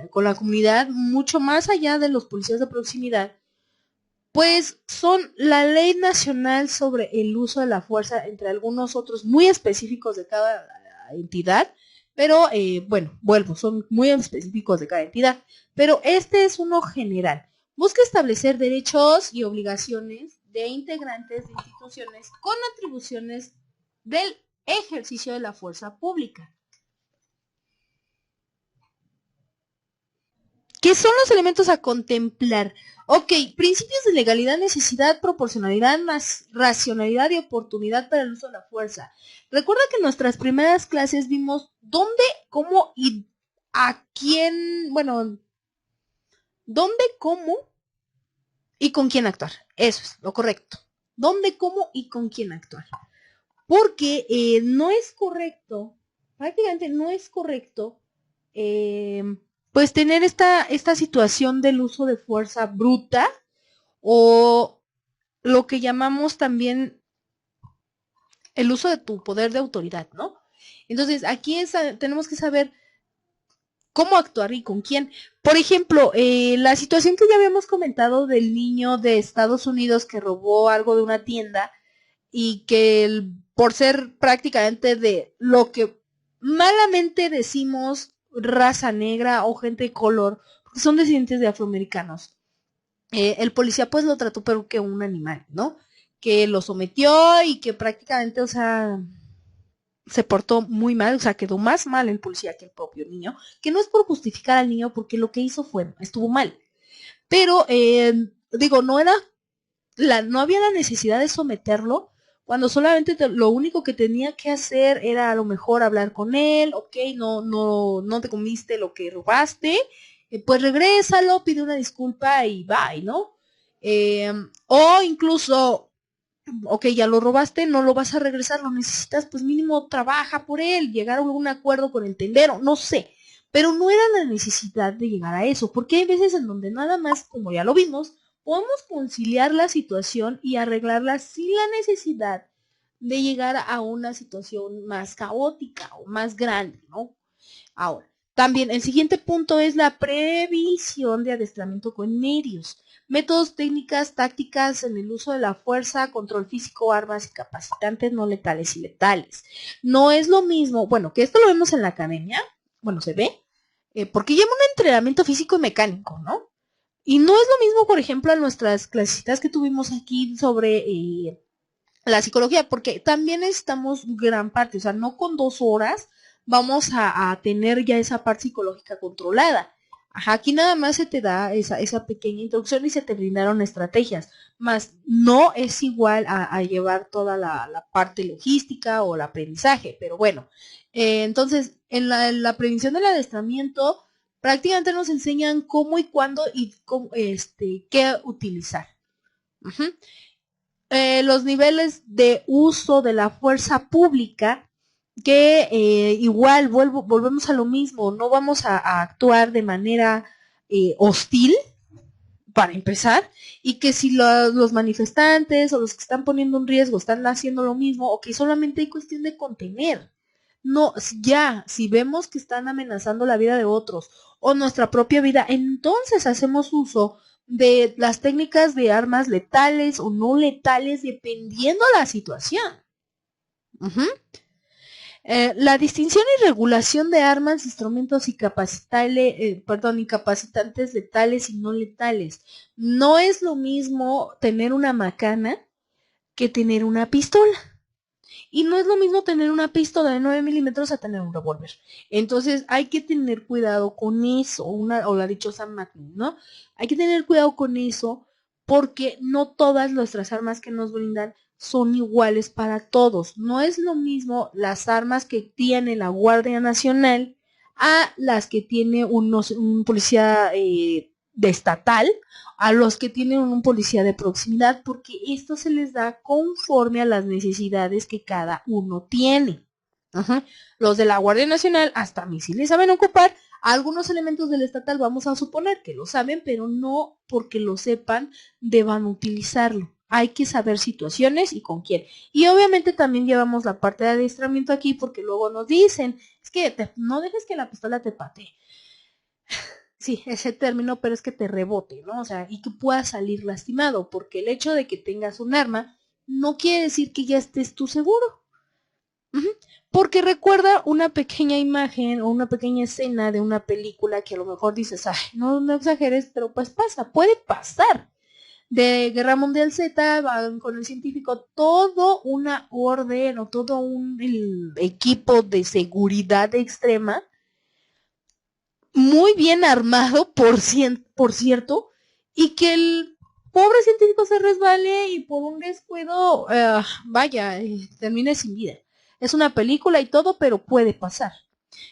con la comunidad, mucho más allá de los policías de proximidad, pues son la Ley Nacional sobre el Uso de la Fuerza, entre algunos otros muy específicos de cada entidad, pero bueno, vuelvo, son muy específicos de cada entidad, pero este es uno general. Busca establecer derechos y obligaciones de integrantes de instituciones con atribuciones del ejercicio de la fuerza pública. ¿Qué son los elementos a contemplar? Ok, principios de legalidad, necesidad, proporcionalidad, racionalidad y oportunidad para el uso de la fuerza. Recuerda que en nuestras primeras clases vimos dónde, cómo y a quién, bueno, dónde, cómo y con quién actuar. Eso es lo correcto. Dónde, cómo y con quién actuar. Porque no es correcto, prácticamente no es correcto, pues tener esta situación del uso de fuerza bruta o lo que llamamos también el uso de tu poder de autoridad, ¿no? Entonces, aquí tenemos que saber cómo actuar y con quién. Por ejemplo, la situación que ya habíamos comentado del niño de Estados Unidos que robó algo de una tienda y que por ser prácticamente de lo que malamente decimos raza negra o gente de color, porque son descendientes de afroamericanos, el policía pues lo trató pero que un animal, ¿no? Que lo sometió y que prácticamente, o sea, se portó muy mal, o sea, quedó más mal el policía que el propio niño, que no es por justificar al niño porque lo que hizo estuvo mal, pero digo, no había la necesidad de someterlo cuando solamente lo único que tenía que hacer era a lo mejor hablar con él, ok, no te comiste lo que robaste, pues regrésalo, pide una disculpa y bye, ¿no? O incluso, ok, ya lo robaste, no lo vas a regresar, lo necesitas, pues mínimo trabaja por él, llegar a algún acuerdo con el tendero, no sé. Pero no era la necesidad de llegar a eso, porque hay veces en donde nada más, como ya lo vimos, podemos conciliar la situación y arreglarla sin la necesidad de llegar a una situación más caótica o más grande, ¿no? Ahora, también el siguiente punto es la previsión de adiestramiento con medios. Métodos, técnicas, tácticas en el uso de la fuerza, control físico, armas y capacitantes no letales y letales. No es lo mismo, bueno, que esto lo vemos en la academia, bueno, se ve, porque lleva un entrenamiento físico y mecánico, ¿no? Y no es lo mismo, por ejemplo, a nuestras clasitas que tuvimos aquí sobre la psicología, porque también necesitamos gran parte, o sea, no con 2 horas vamos a tener ya esa parte psicológica controlada. Ajá, aquí nada más se te da esa pequeña introducción y se te brindaron estrategias, más no es igual a llevar toda la parte logística o el aprendizaje, pero bueno, entonces en la prevención del adiestramiento prácticamente nos enseñan cómo y cuándo y cómo, qué utilizar. Uh-huh. Los niveles de uso de la fuerza pública, que igual volvemos a lo mismo, no vamos a actuar de manera hostil, para empezar, y que si los manifestantes o los que están poniendo un riesgo están haciendo lo mismo, o que solamente hay cuestión de contener. No, ya, si vemos que están amenazando la vida de otros o nuestra propia vida, entonces hacemos uso de las técnicas de armas letales o no letales dependiendo la situación. La distinción y regulación de armas, instrumentos y incapacitantes letales y no letales. No es lo mismo tener una macana que tener una pistola. Y no es lo mismo tener una pistola de 9 milímetros a tener un revólver. Entonces hay que tener cuidado con eso, o la dichosa Magnum, ¿no? Hay que tener cuidado con eso porque no todas nuestras armas que nos brindan son iguales para todos. No es lo mismo las armas que tiene la Guardia Nacional a las que tiene un policía de estatal, a los que tienen un policía de proximidad, porque esto se les da conforme a las necesidades que cada uno tiene. Los de la Guardia Nacional hasta misiles saben ocupar, algunos elementos del estatal vamos a suponer que lo saben, pero no porque lo sepan deban utilizarlo. Hay que saber situaciones y con quién. Y obviamente también llevamos la parte de adiestramiento aquí porque luego nos dicen, es que no dejes que la pistola te patee. Sí, ese término, pero es que te rebote, ¿no? O sea, y que puedas salir lastimado, porque el hecho de que tengas un arma no quiere decir que ya estés tú seguro. Porque recuerda una pequeña imagen o una pequeña escena de una película que a lo mejor dices, ay, no exageres, pero pues pasa, puede pasar. De Guerra Mundial Z, van con el científico, todo una orden o todo un equipo de seguridad extrema, muy bien armado, por cierto, y que el pobre científico se resbale y por un descuido, termine sin vida. Es una película y todo, pero puede pasar.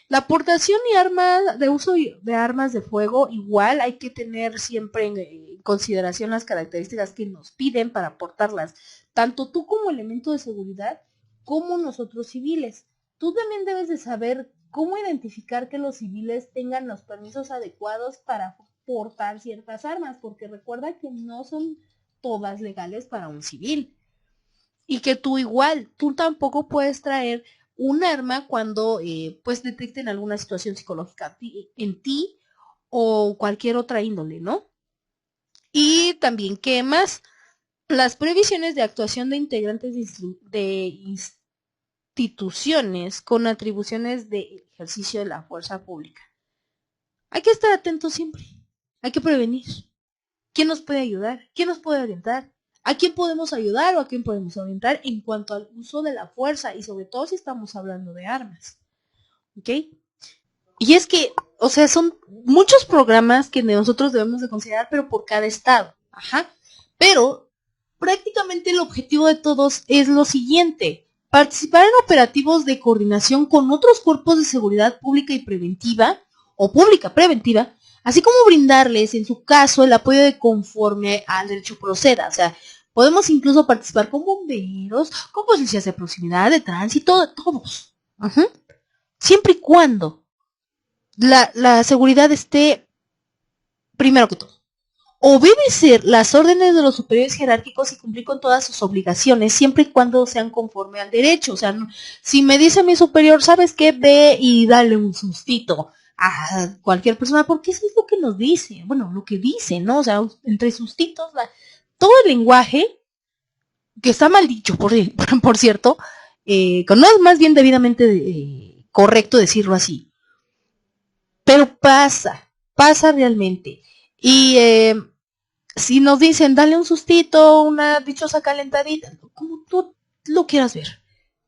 La aportación y armas de uso de armas de fuego, igual hay que tener siempre en consideración las características que nos piden para aportarlas, tanto tú como elemento de seguridad, como nosotros civiles. Tú también debes de saber cómo identificar que los civiles tengan los permisos adecuados para portar ciertas armas, porque recuerda que no son todas legales para un civil. Y que tú tampoco puedes traer un arma cuando pues detecten alguna situación psicológica en ti o cualquier otra índole, ¿no? Y también, ¿qué más? Las previsiones de actuación de integrantes de instituciones con atribuciones de ejercicio de la fuerza pública. Hay que estar atentos siempre. Hay que prevenir. ¿Quién nos puede ayudar? ¿Quién nos puede orientar? ¿A quién podemos ayudar o a quién podemos orientar en cuanto al uso de la fuerza? Y sobre todo si estamos hablando de armas. ¿Ok? Y es que, o sea, son muchos programas que nosotros debemos de considerar, pero por cada estado. Pero prácticamente el objetivo de todos es lo siguiente: participar en operativos de coordinación con otros cuerpos de seguridad pública y preventiva, o pública preventiva, así como brindarles, en su caso, el apoyo de conforme al derecho proceda. O sea, podemos incluso participar con bomberos, con policías de proximidad, de tránsito, de todos. Siempre y cuando la seguridad esté primero que todo. Obedecer las órdenes de los superiores jerárquicos y cumplir con todas sus obligaciones, siempre y cuando sean conforme al derecho. O sea, no, si me dice mi superior, ¿sabes qué? Ve y dale un sustito a cualquier persona, porque eso es lo que nos dice. Bueno, lo que dice, ¿no? O sea, entre sustitos, todo el lenguaje, que está mal dicho, por cierto, no es más bien debidamente correcto decirlo así. Pero pasa realmente. Y si nos dicen, dale un sustito, una dichosa calentadita, como tú lo quieras ver,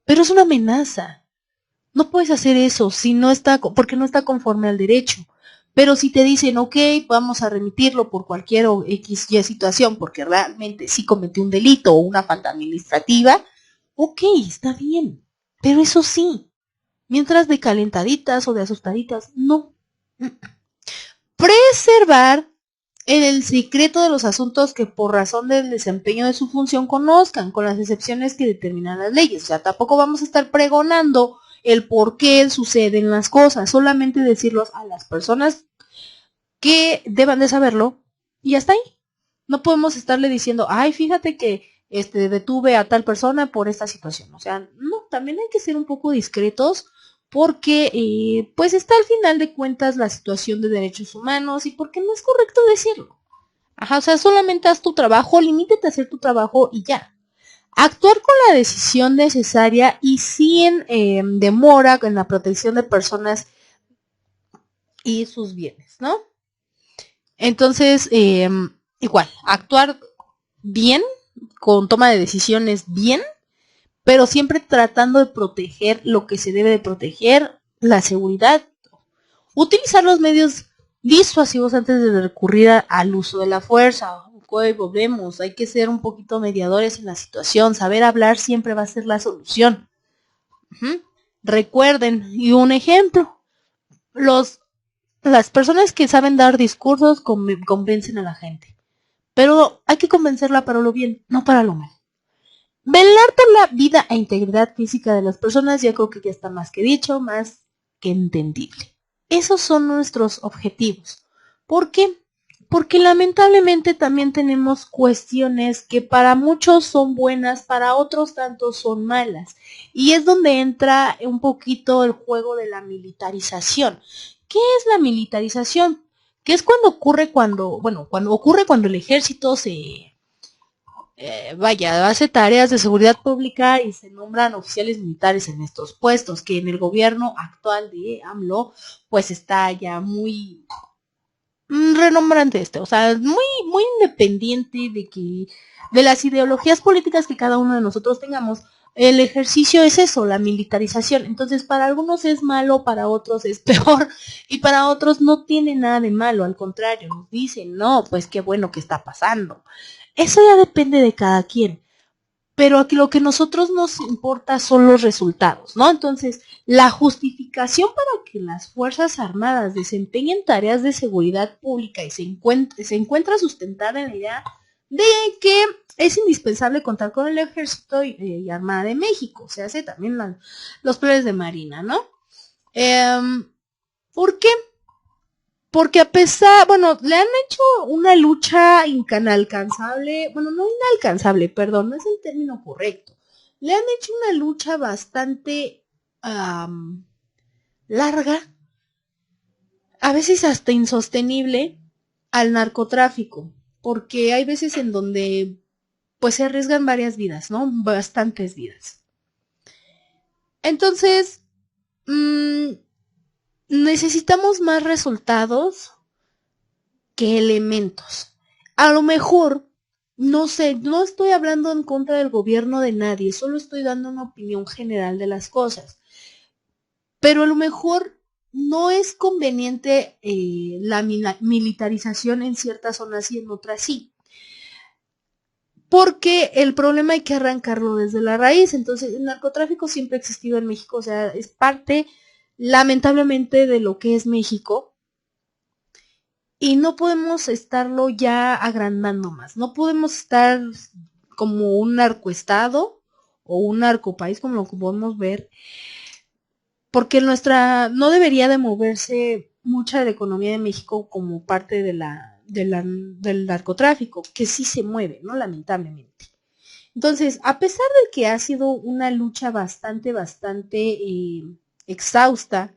pero es una amenaza. No puedes hacer eso si no está, porque no está conforme al derecho. Pero si te dicen, ok, vamos a remitirlo por cualquier XY situación, porque realmente sí cometió un delito o una falta administrativa, ok, está bien. Pero eso sí, mientras de calentaditas o de asustaditas, no. Preservar en el secreto de los asuntos que por razón del desempeño de su función conozcan, con las excepciones que determinan las leyes. O sea, tampoco vamos a estar pregonando el por qué suceden las cosas, solamente decirlos a las personas que deban de saberlo y hasta ahí. No podemos estarle diciendo, ay, fíjate que detuve a tal persona por esta situación. O sea, no, también hay que ser un poco discretos porque pues está al final de cuentas la situación de derechos humanos y porque no es correcto decirlo. Ajá, o sea, solamente haz tu trabajo, limítate a hacer tu trabajo y ya. Actuar con la decisión necesaria y sin demora en la protección de personas y sus bienes, ¿no? Entonces, igual, actuar bien, con toma de decisiones bien, pero siempre tratando de proteger lo que se debe de proteger, la seguridad, utilizar los medios disuasivos antes de recurrir al uso de la fuerza. Ok, volvemos, hay que ser un poquito mediadores en la situación, saber hablar siempre va a ser la solución. Recuerden, y un ejemplo, las personas que saben dar discursos convencen a la gente, pero hay que convencerla para lo bien, no para lo mal. Velar por la vida e integridad física de las personas, ya creo que ya está más que dicho, más que entendible. Esos son nuestros objetivos. ¿Por qué? Porque lamentablemente también tenemos cuestiones que para muchos son buenas, para otros tantos son malas. Y es donde entra un poquito el juego de la militarización. ¿Qué es la militarización? Que es cuando ocurre cuando el ejército hace tareas de seguridad pública y se nombran oficiales militares en estos puestos, que en el gobierno actual de AMLO, pues está ya muy renombrante o sea, muy independiente de las ideologías políticas que cada uno de nosotros tengamos. El ejercicio es eso, la militarización. Entonces, para algunos es malo, para otros es peor, y para otros no tiene nada de malo, al contrario, nos dicen, no, pues qué bueno que está pasando. Eso ya depende de cada quien. Pero aquí lo que a nosotros nos importa son los resultados, ¿no? Entonces, la justificación para que las Fuerzas Armadas desempeñen tareas de seguridad pública y se encuentra sustentada en la idea de que es indispensable contar con el Ejército y Armada de México, se hace también los planes de Marina, ¿no? ¿Por qué? Porque a pesar, le han hecho una lucha inalcanzable, no inalcanzable, perdón, no es el término correcto. Le han hecho una lucha bastante larga, a veces hasta insostenible, al narcotráfico, porque hay veces en donde pues se arriesgan varias vidas, ¿no? Bastantes vidas. Entonces, necesitamos más resultados que elementos. A lo mejor, no sé, no estoy hablando en contra del gobierno de nadie, solo estoy dando una opinión general de las cosas. Pero a lo mejor no es conveniente la militarización en ciertas zonas y en otras sí. Porque el problema hay que arrancarlo desde la raíz. Entonces, el narcotráfico siempre ha existido en México, o sea, es parte, lamentablemente, de lo que es México. Y no podemos estarlo ya agrandando más. No podemos estar como un narcoestado o un narcopaís, como lo que podemos ver, porque no debería de moverse mucha de la economía de México como parte del narcotráfico, que sí se mueve, ¿no? Lamentablemente. Entonces, a pesar de que ha sido una lucha bastante exhausta,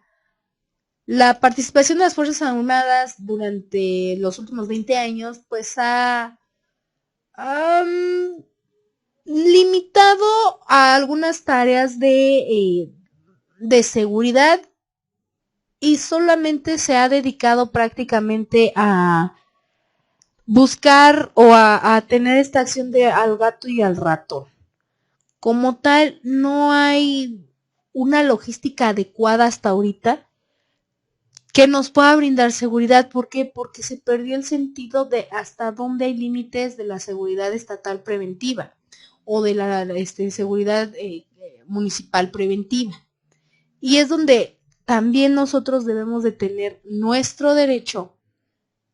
la participación de las Fuerzas Armadas durante los últimos 20 años, pues ha limitado a algunas tareas de seguridad y solamente se ha dedicado prácticamente a buscar o a tener esta acción de al gato y al ratón. Como tal, no hay una logística adecuada hasta ahorita que nos pueda brindar seguridad. ¿Por qué? Porque se perdió el sentido de hasta dónde hay límites de la seguridad estatal preventiva o de la seguridad municipal preventiva. Y es donde también nosotros debemos de tener nuestro derecho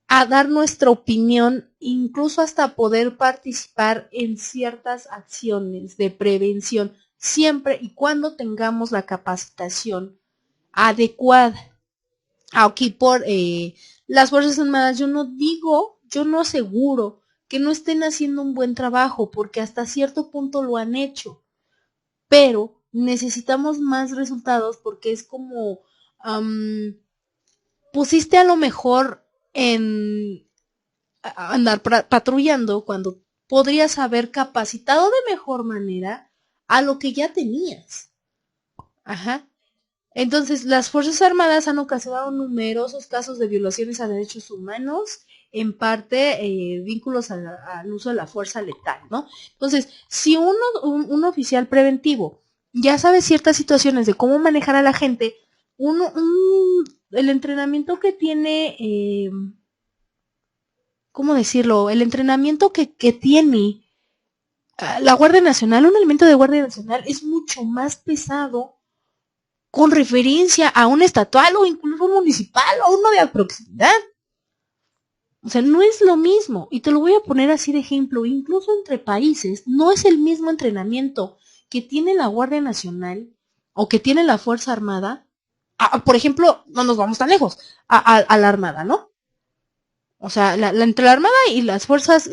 a dar nuestra opinión, incluso hasta poder participar en ciertas acciones de prevención, siempre y cuando tengamos la capacitación adecuada. Aquí por las Fuerzas Armadas, yo no aseguro que no estén haciendo un buen trabajo, porque hasta cierto punto lo han hecho, pero necesitamos más resultados porque es como pusiste a lo mejor en andar patrullando cuando podrías haber capacitado de mejor manera a lo que ya tenías. Ajá. Entonces, las Fuerzas Armadas han ocasionado numerosos casos de violaciones a derechos humanos, en parte vínculos al uso de la fuerza letal, ¿no? Entonces, si un oficial preventivo ya sabe ciertas situaciones de cómo manejar a la gente, el entrenamiento que tiene, ¿cómo decirlo? El entrenamiento que tiene la Guardia Nacional, un elemento de Guardia Nacional es mucho más pesado con referencia a un estatal o incluso un municipal o uno de proximidad. O sea, no es lo mismo. Y te lo voy a poner así de ejemplo. Incluso entre países, no es el mismo entrenamiento que tiene la Guardia Nacional o que tiene la Fuerza Armada. Por ejemplo, no nos vamos tan lejos, a la Armada, ¿no? O sea, entre la Armada y las fuerzas,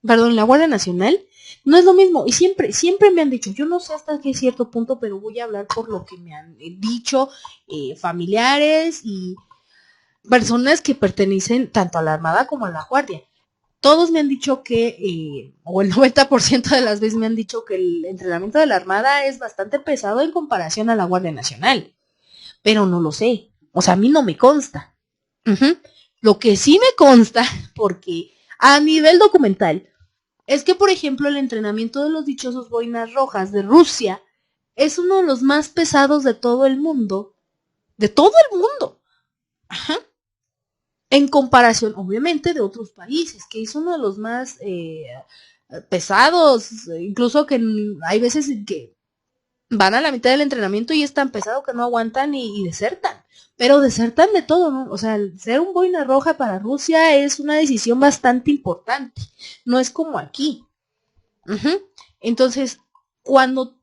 la Guardia Nacional, no es lo mismo. Y siempre me han dicho, yo no sé hasta qué cierto punto, pero voy a hablar por lo que me han dicho familiares y personas que pertenecen tanto a la Armada como a la Guardia. Todos me han dicho que, o el 90% de las veces me han dicho que el entrenamiento de la Armada es bastante pesado en comparación a la Guardia Nacional. Pero no lo sé. O sea, a mí no me consta. Lo que sí me consta, porque a nivel documental, es que, por ejemplo, el entrenamiento de los dichosos boinas rojas de Rusia es uno de los más pesados de todo el mundo. De todo el mundo. Ajá. En comparación, obviamente, de otros países, que es uno de los más pesados. Incluso que hay veces que van a la mitad del entrenamiento y es tan pesado que no aguantan y desertan. Pero desertan de todo, ¿no? O sea, ser un boina roja para Rusia es una decisión bastante importante. No es como aquí. Entonces, cuando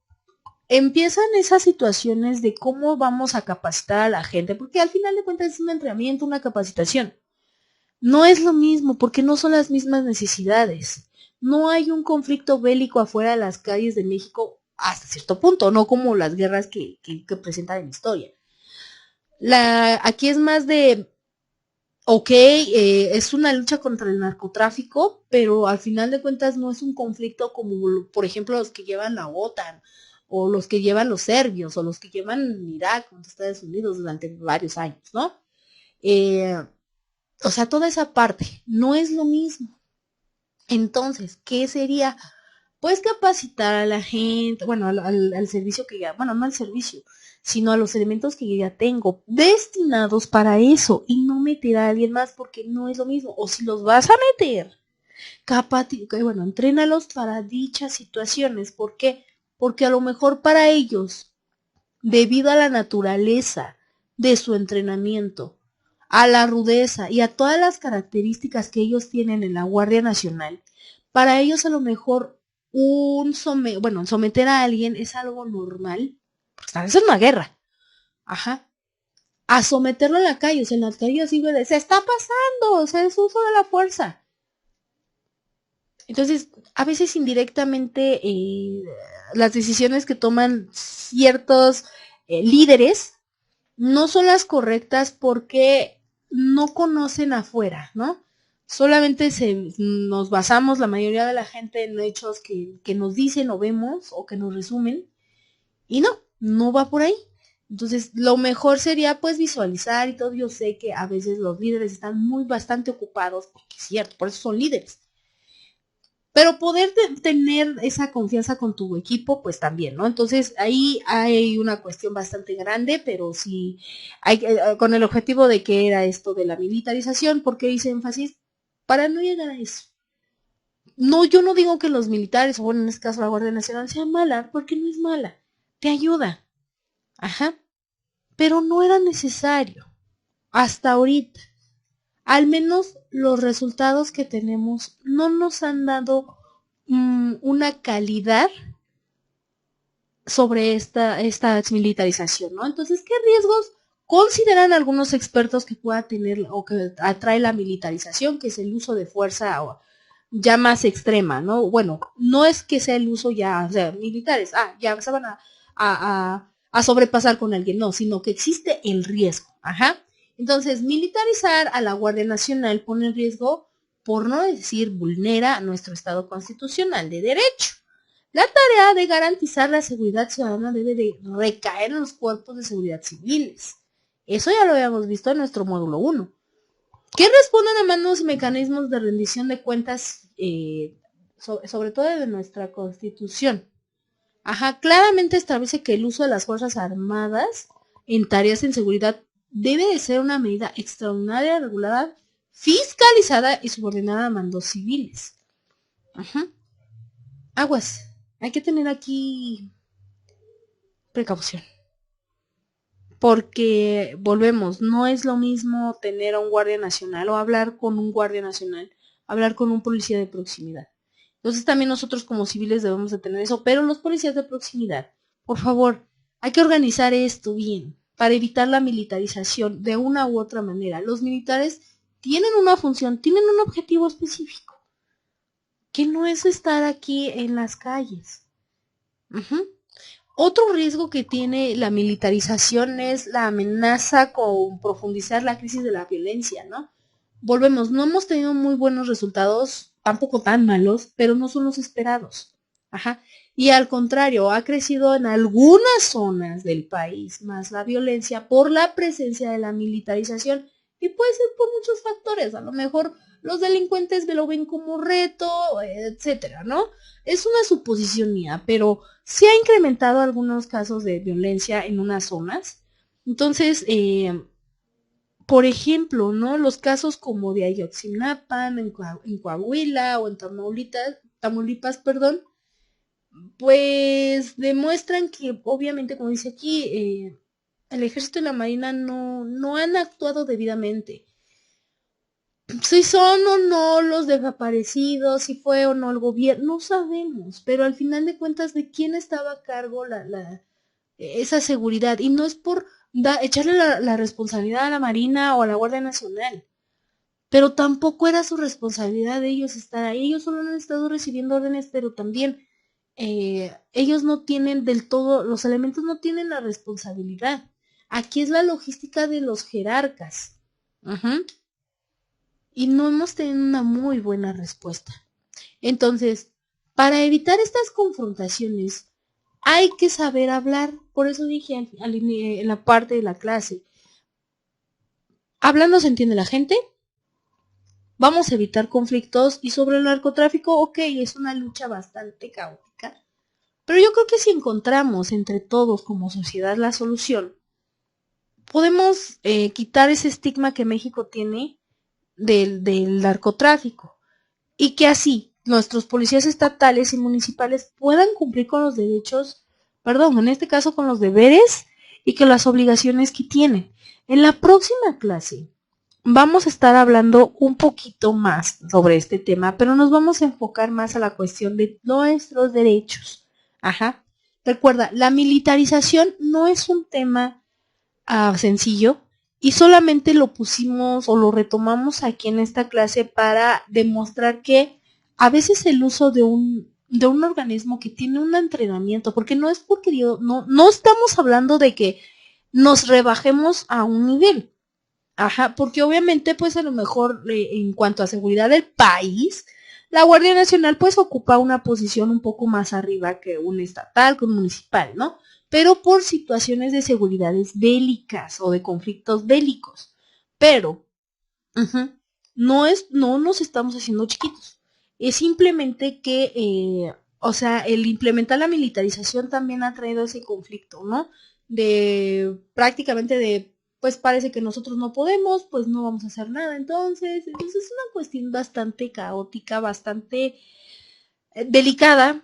empiezan esas situaciones de cómo vamos a capacitar a la gente, porque al final de cuentas es un entrenamiento, una capacitación. No es lo mismo, porque no son las mismas necesidades. No hay un conflicto bélico afuera de las calles de México hasta cierto punto, no como las guerras que presentan en la historia. Aquí es más de, es una lucha contra el narcotráfico, pero al final de cuentas no es un conflicto como, por ejemplo, los que llevan la OTAN, o los que llevan los serbios, o los que llevan Irak contra Estados Unidos durante varios años, ¿no? O sea, toda esa parte no es lo mismo. Entonces, ¿qué sería? Pues capacitar a la gente, bueno, al servicio que ya, bueno, no al servicio, sino a los elementos que yo ya tengo destinados para eso y no meter a alguien más porque no es lo mismo. O si los vas a meter, bueno, entrénalos para dichas situaciones. ¿Por qué? Porque a lo mejor para ellos, debido a la naturaleza de su entrenamiento, a la rudeza y a todas las características que ellos tienen en la Guardia Nacional, para ellos a lo mejor someter a alguien es algo normal, porque están en una guerra. Ajá. A someterlo en la calle, o sea, en las calles digo, se está pasando, o sea, es uso de la fuerza. Entonces, a veces indirectamente las decisiones que toman ciertos líderes no son las correctas porque no conocen afuera, ¿no? Solamente nos basamos la mayoría de la gente en hechos que nos dicen o vemos o que nos resumen y no va por ahí. Entonces, lo mejor sería pues visualizar y todo. Yo sé que a veces los líderes están bastante ocupados, porque es cierto, por eso son líderes. Pero poder tener esa confianza con tu equipo, pues también, ¿no? Entonces, ahí hay una cuestión bastante grande, pero sí, con el objetivo de que era esto de la militarización, porque hice énfasis para no llegar a eso. No, yo no digo que los militares, o bueno, en este caso la Guardia Nacional, sea mala, porque no es mala, te ayuda. Ajá. Pero no era necesario. Hasta ahorita. Al menos los resultados que tenemos no nos han dado una calidad sobre esta militarización, ¿no? Entonces, ¿qué riesgos consideran algunos expertos que pueda tener o que atrae la militarización, que es el uso de fuerza ya más extrema, ¿no? Bueno, no es que sea el uso ya, o sea, militares, ya se van a sobrepasar con alguien, no, sino que existe el riesgo, ajá. Entonces, militarizar a la Guardia Nacional pone en riesgo, por no decir vulnera nuestro Estado constitucional de derecho. La tarea de garantizar la seguridad ciudadana debe de recaer en los cuerpos de seguridad civiles. Eso ya lo habíamos visto en nuestro módulo 1. ¿Qué responden a manos y mecanismos de rendición de cuentas, sobre todo de nuestra Constitución? Ajá, claramente establece que el uso de las Fuerzas Armadas en tareas en seguridad debe de ser una medida extraordinaria, regulada, fiscalizada y subordinada a mandos civiles. Ajá. Aguas, hay que tener aquí precaución. Porque, volvemos, no es lo mismo tener a un guardia nacional o hablar con un guardia nacional, hablar con un policía de proximidad. Entonces también nosotros como civiles debemos de tener eso, pero los policías de proximidad, por favor, hay que organizar esto bien para evitar la militarización de una u otra manera. Los militares tienen una función, tienen un objetivo específico, que no es estar aquí en las calles. Otro riesgo que tiene la militarización es la amenaza con profundizar la crisis de la violencia, ¿no? Volvemos, no hemos tenido muy buenos resultados, tampoco tan malos, pero no son los esperados. Ajá. Y al contrario, ha crecido en algunas zonas del país más la violencia por la presencia de la militarización y puede ser por muchos factores, a lo mejor los delincuentes lo ven como reto, etcétera, ¿no? Es una suposición mía, pero se ha incrementado algunos casos de violencia en unas zonas. Entonces, por ejemplo, ¿no? Los casos como de Ayotzinapa, en Coahuila o en Tamaulipas, perdón, pues demuestran que obviamente, como dice aquí, el ejército y la marina no han actuado debidamente. Si son o no los desaparecidos, si fue o no el gobierno, no sabemos, pero al final de cuentas, ¿de quién estaba a cargo esa seguridad? Y no es por echarle la responsabilidad a la Marina o a la Guardia Nacional, pero tampoco era su responsabilidad de ellos estar ahí. Ellos solo han estado recibiendo órdenes, pero también ellos no tienen del todo, los elementos no tienen la responsabilidad. Aquí es la logística de los jerarcas. Y no hemos tenido una muy buena respuesta. Entonces, para evitar estas confrontaciones, hay que saber hablar. Por eso dije en la parte de la clase, hablando se entiende la gente, vamos a evitar conflictos. Y sobre el narcotráfico, ok, es una lucha bastante caótica, pero yo creo que si encontramos entre todos como sociedad la solución, podemos quitar ese estigma que México tiene del narcotráfico, y que así nuestros policías estatales y municipales puedan cumplir con los derechos, en este caso con los deberes y con las obligaciones que tienen. En la próxima clase vamos a estar hablando un poquito más sobre este tema, pero nos vamos a enfocar más a la cuestión de nuestros derechos. Ajá. Recuerda, la militarización no es un tema sencillo, y solamente lo pusimos o lo retomamos aquí en esta clase para demostrar que a veces el uso de un organismo que tiene un entrenamiento, porque no es porque no estamos hablando de que nos rebajemos a un nivel, porque obviamente pues a lo mejor en cuanto a seguridad del país, la Guardia Nacional pues ocupa una posición un poco más arriba que un estatal, que un municipal, ¿no? Pero por situaciones de seguridades bélicas o de conflictos bélicos. Pero no nos estamos haciendo chiquitos. Es simplemente que, el implementar la militarización también ha traído ese conflicto, ¿no? Prácticamente pues parece que nosotros no podemos, pues no vamos a hacer nada. Entonces es una cuestión bastante caótica, bastante delicada,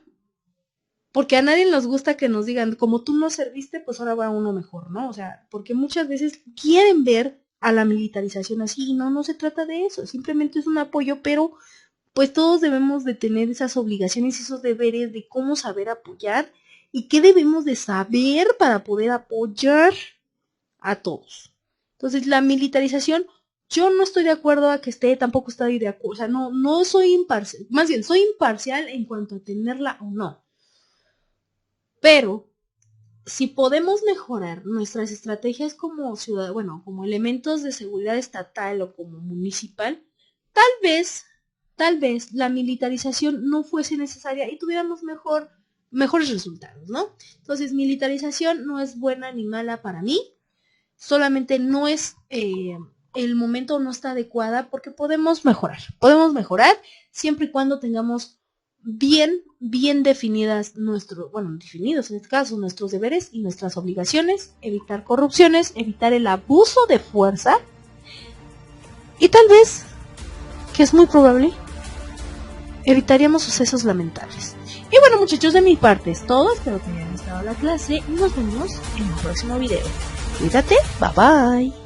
porque a nadie nos gusta que nos digan, como tú no serviste, pues ahora va uno mejor, ¿no? O sea, porque muchas veces quieren ver a la militarización así, y no se trata de eso, simplemente es un apoyo, pero pues todos debemos de tener esas obligaciones y esos deberes de cómo saber apoyar y qué debemos de saber para poder apoyar a todos. Entonces, la militarización yo no estoy de acuerdo a que esté, tampoco estoy de acuerdo, o sea, no soy imparcial, más bien soy imparcial en cuanto a tenerla o no. Pero si podemos mejorar nuestras estrategias como ciudad, bueno, como elementos de seguridad estatal o como municipal, tal vez la militarización no fuese necesaria y tuviéramos mejores resultados, ¿no? Entonces, militarización no es buena ni mala para mí, solamente no es el momento, no está adecuada porque podemos mejorar siempre y cuando tengamos bien definidos en este caso, nuestros deberes y nuestras obligaciones, evitar corrupciones, evitar el abuso de fuerza y tal vez, que es muy probable, evitaríamos sucesos lamentables. Y bueno, muchachos, de mi parte es todo, espero que hayan gustado la clase y nos vemos en el próximo video. Cuídate, bye bye.